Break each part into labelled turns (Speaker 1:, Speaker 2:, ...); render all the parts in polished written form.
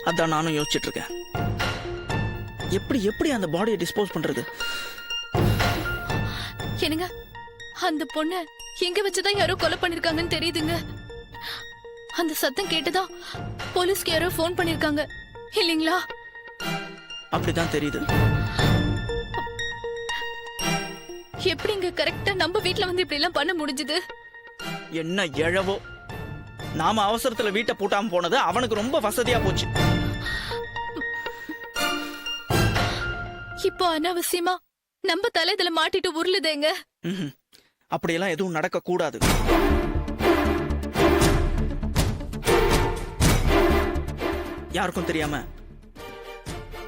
Speaker 1: அதான் நானும் யோசிச்சுட்டு இருக்கேன். எப்படி எப்படி அந்த பாடியை டிஸ்போஸ் பண்றது?
Speaker 2: என்னங்க, அந்த பொண்ண எங்க வச்சுதான் யாரோ கொலை பண்ணிருக்காங்கன்னு தெரியுதுங்க. அந்த சத்தம் கேட்டுதான் போலீஸ்க்கு யாரோ போன் பண்ணிருக்காங்க இல்லீங்களா?
Speaker 1: அப்படிதான் தெரியுது.
Speaker 2: எப்படிங்க கரெக்டா நம்ம வீட்ல வந்து இப்படி எல்லாம் பண்ண முடிஞ்சது?
Speaker 1: என்ன எழவோ, நாம அவசரத்துல வீட்டை பூட்டாம போனது அவனுக்கு ரொம்ப வசதியா போச்சு.
Speaker 2: இப்போ அனாவசியமா நம்ம தலை இதுல மாட்டிட்டு உருளுதேங்க.
Speaker 1: அப்படியெல்லாம் எதுவும் நடக்க கூடாது. யாருக்கும் தெரியாம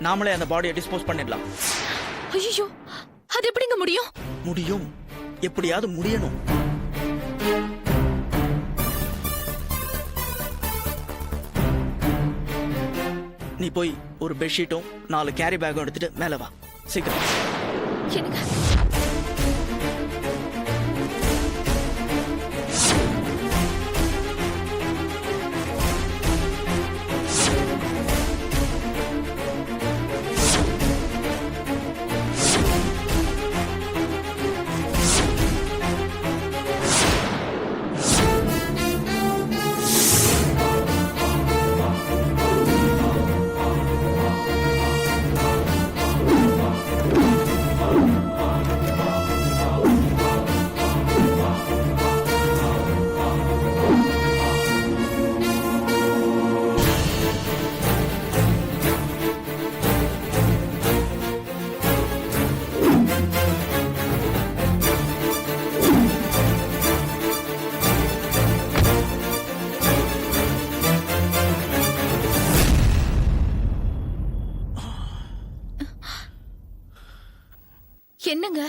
Speaker 1: நாமளே அந்த பாடியை டிஸ்போஸ் பண்ணிடலாம்.
Speaker 2: ஐயோ, அது எப்படிங்க முடியும்?
Speaker 1: முடியும், எப்படியாவது முடியணும். நீ போய் ஒரு பெட்ஷீட்டும் 4 கேரி பேக்கும் எடுத்துட்டு மேல வா, சீக்கிரம்.
Speaker 2: என்னங்க, என்னங்க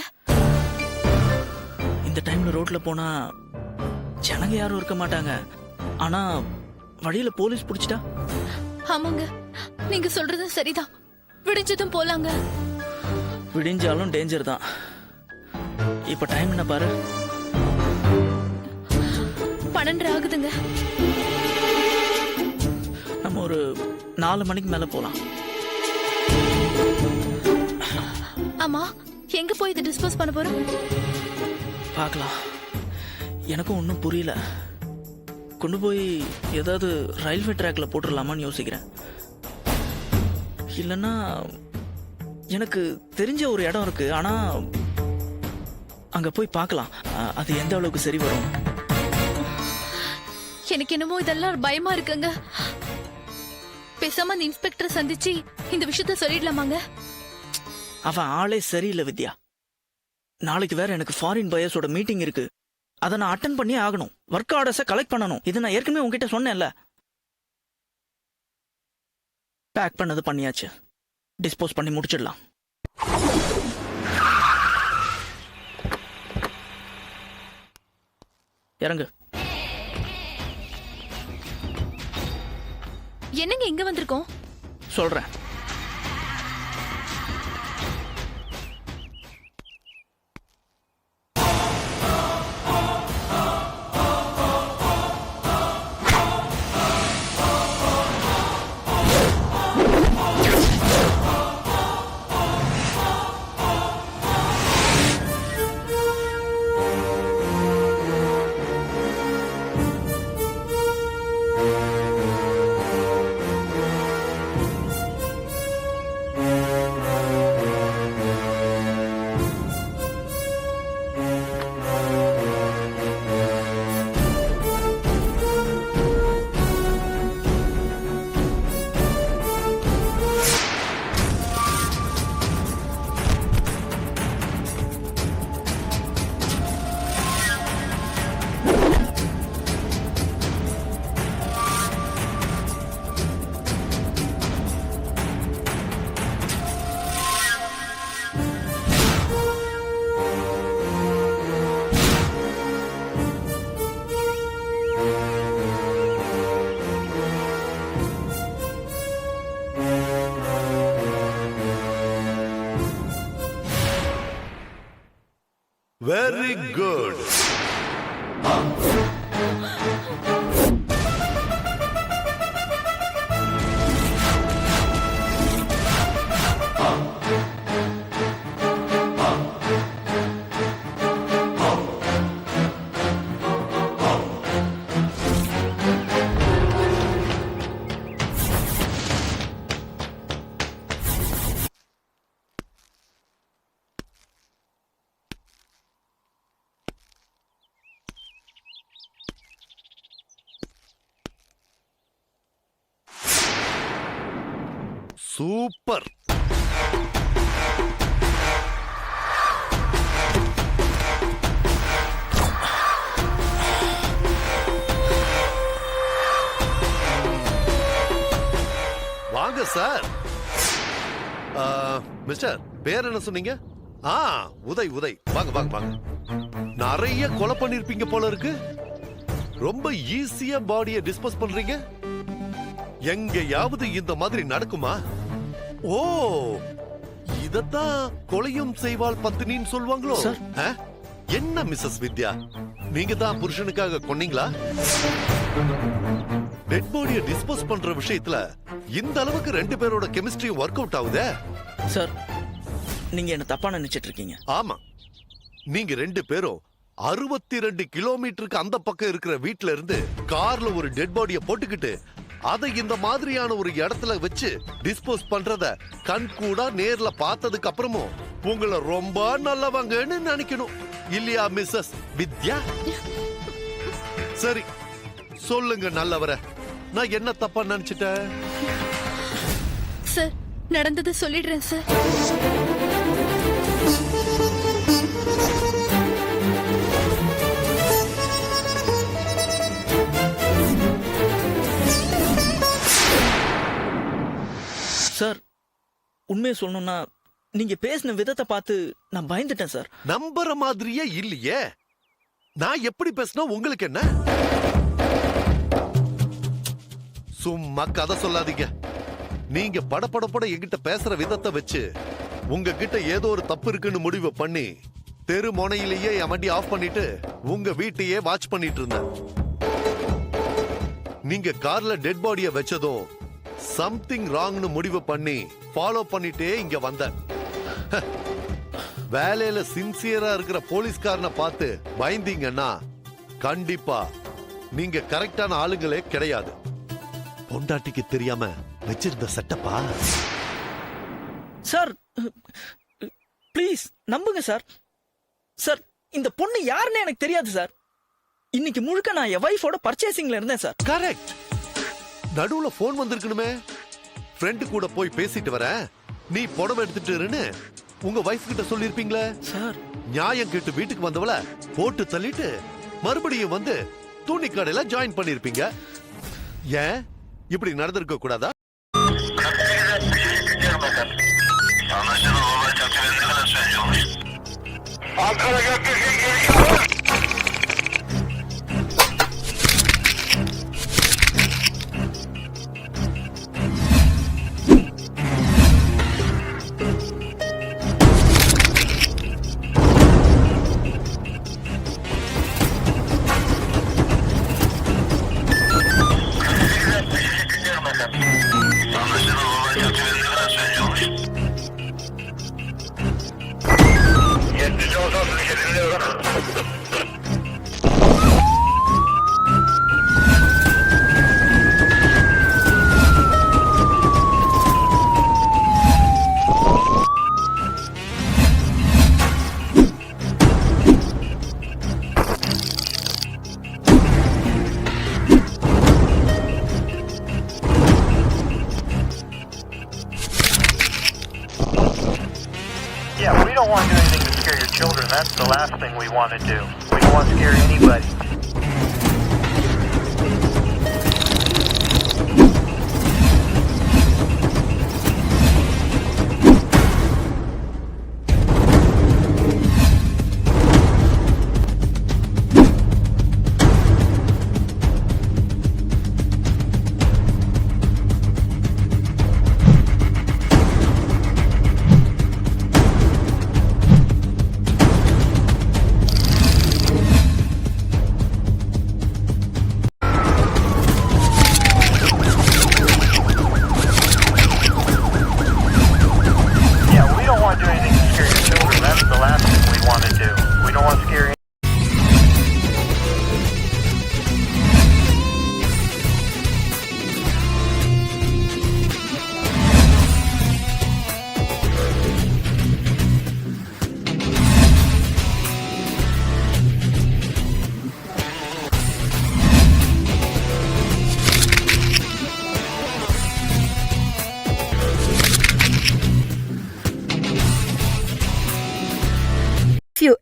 Speaker 1: இந்த டைம்ல ரோட்ல போனா ஜனங்க யாரும் இருக்க மாட்டாங்க. ஆனா வழியில போலீஸ் பிடிச்சிட்டா?
Speaker 2: ஆமாங்க, நீங்க சொல்றது சரிதான். விடிஞ்சதும் போலாங்க.
Speaker 1: விடிஞ்சாலும் டேஞ்சர் தான். இப்ப டைம் என்ன பாரு,
Speaker 2: 12 ஆகுதுங்க.
Speaker 1: நம்ம ஒரு 4 மணிக்கு மேல போலாம்.
Speaker 2: ஆமா, எங்க போய் இதை டிஸ்போஸ் பண்ண போறோம்?
Speaker 1: பார்க்கலாம். எனக்கும் ஒன்றும் புரியல. கொண்டு போய் ஏதாவது ரயில்வே ட்ராக்ல போட்டுடலாமான்னு யோசிக்கிறேன். இல்லைன்னா எனக்கு தெரிஞ்ச ஒரு இடம் இருக்கு, ஆனா அங்க போய் பார்க்கலாம் அது எந்த அளவுக்கு சரி வரும்.
Speaker 2: எனக்கு என்னமோ இதெல்லாம் பயமா இருக்குங்க. பேசாம அந்த இன்ஸ்பெக்டர் சந்திச்சு இந்த விஷயத்த சொல்லிடலாமாங்க?
Speaker 1: அவன் ஆளே சரியில்லை வித்யா. நாளைக்கு வேற எனக்கு ஃபாரின் பயர்ஸோட மீட்டிங் இருக்கு. அதை நான் அட்டன் பண்ணி ஆகணும். ஒர்க் ஆர்டர்ஸை கலெக்ட் பண்ணணும். இது நான் ஏற்கனவே உங்ககிட்ட சொன்னேன்ல. பேக் பண்ணது பண்ணியாச்சு. டிஸ்போஸ் பண்ணி முடிச்சிடலாம். இறங்கு.
Speaker 2: என்னங்க இங்க வந்திருக்கோம்?
Speaker 1: சொல்றேன்.
Speaker 3: Very good. சூப்பர். வாங்க சார். மிஸ்டர், பேர் என்ன சொன்னீங்க? உதய். வாங்க வாங்க வாங்க. நிறைய கொலை பண்ணிருப்பீங்க போல இருக்கு. ரொம்ப ஈஸியா பாடியை டிஸ்போஸ் பண்றீங்க. எங்கயாவது இந்த மாதிரி நடக்குமா? ஓ, இதத்தான் கொலையும் செய்வாள் பத்தினின்னு சொல்லுவாங்களோ? என்ன மிஸ்ஸஸ் வித்யா, நீங்க தான் புருஷனுக்காக கொன்னீங்களா? டெட் பாடியை டிஸ்போஸ் பண்ற விஷயத்துல இந்த அளவுக்கு ரெண்டு பேரோட கெமிஸ்ட்ரி ஒர்க் அவுட் ஆகுதே.
Speaker 1: சார், நீங்க என்ன தப்பா நினைச்சிட்டு இருக்கீங்க.
Speaker 3: ஆமா, நீங்க ரெண்டு பேரும் 62 கிலோமீட்டருக்கு அந்த பக்கம் இருக்கிற வீட்ல இருந்து கார்ல ஒரு டெட் பாடியை போட்டுக்கிட்டு அதை இந்த மாதிரியான ஒரு இடத்துல வச்சு டிஸ்போஸ் பண்றத கண் கூட நேர்ல பார்த்ததுக்கு அப்புறமும் உங்களை ரொம்ப நல்லவங்கன்னு நினைக்கணும் இல்லையா மிஸ்ஸஸ் வித்யா? சரி, சொல்லுங்க நல்லவர, நான் என்ன தப்பா நினைச்சிட்டேன்?
Speaker 2: சார், நடந்தது சொல்லிடுறேன் சார்.
Speaker 1: சார், உண்மையை சொல்லணும்னா நீங்க பேசின விதத்தை பார்த்து நான் பயந்துட்டேன் சார்.
Speaker 3: நம்புற மாதிரியே இல்லையே. நான் எப்படி பேசினா உங்களுக்கு என்ன? சும்மா கதை சொல்லாதீங்க. நீங்க படபட என்கிட்ட பேசுற விதத்தை வச்சு உங்ககிட்ட ஏதோ ஒரு தப்பு இருக்குன்னு முடிவு பண்ணி தெரு முனையிலேயே என் வண்டி ஆஃப் பண்ணிட்டு உங்க வீட்டையே வாட்ச் பண்ணிட்டு இருந்தேன். நீங்க கார்ல டெட் பாடிய வச்சதும் சம்திங் ராங்னு முடிவு பண்ணி ஃபாலோ பண்ணிட்டே இங்க வந்தேன். வேலையில சின்சியரா இருக்கிற போலீஸ்காரனை பார்த்து பயந்தீங்கன்னா கண்டிப்பா நீங்க கரெக்டான ஆளுங்களே கிடையாது. பொண்டாட்டிக்கு தெரியாம வச்சிருந்த செட்டப்பா.
Speaker 1: சார், ப்ளீஸ் நம்புங்க சார். சார், இந்த பொண்ணு யாருன்னு எனக்கு தெரியாது சார். இன்னைக்கு முழுக்க நான் என் வைஃபோட பர்ச்சேசிங்ல இருந்தேன் சார்.
Speaker 3: கரெக்ட். நடுவுல போன் வந்திருக்கணுமே. ஃப்ரெண்டு கூட போய் பேசிட்டு வர, நீ புடவை எடுத்துட்டு இருன்னு உங்க வைஃப் கிட்ட சொல்லிருப்பீங்களே
Speaker 1: சார்.
Speaker 3: நியாயம் கேட்டு வீட்டுக்கு வந்தவள போட்டு தள்ளிட்டு மறுபடியும் வந்து துணி கடையில ஜாயின் பண்ணிருப்பீங்க. ஏன் இப்படி நடந்திருக்க கூடாதா?
Speaker 4: Yeah, we don't want to do anything to scare your children. That's the last thing we want to do. We don't want to scare anybody.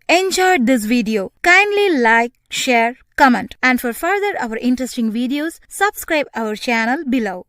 Speaker 5: enjoyed this video, kindly like, share, comment, and for further our interesting videos, subscribe our channel below.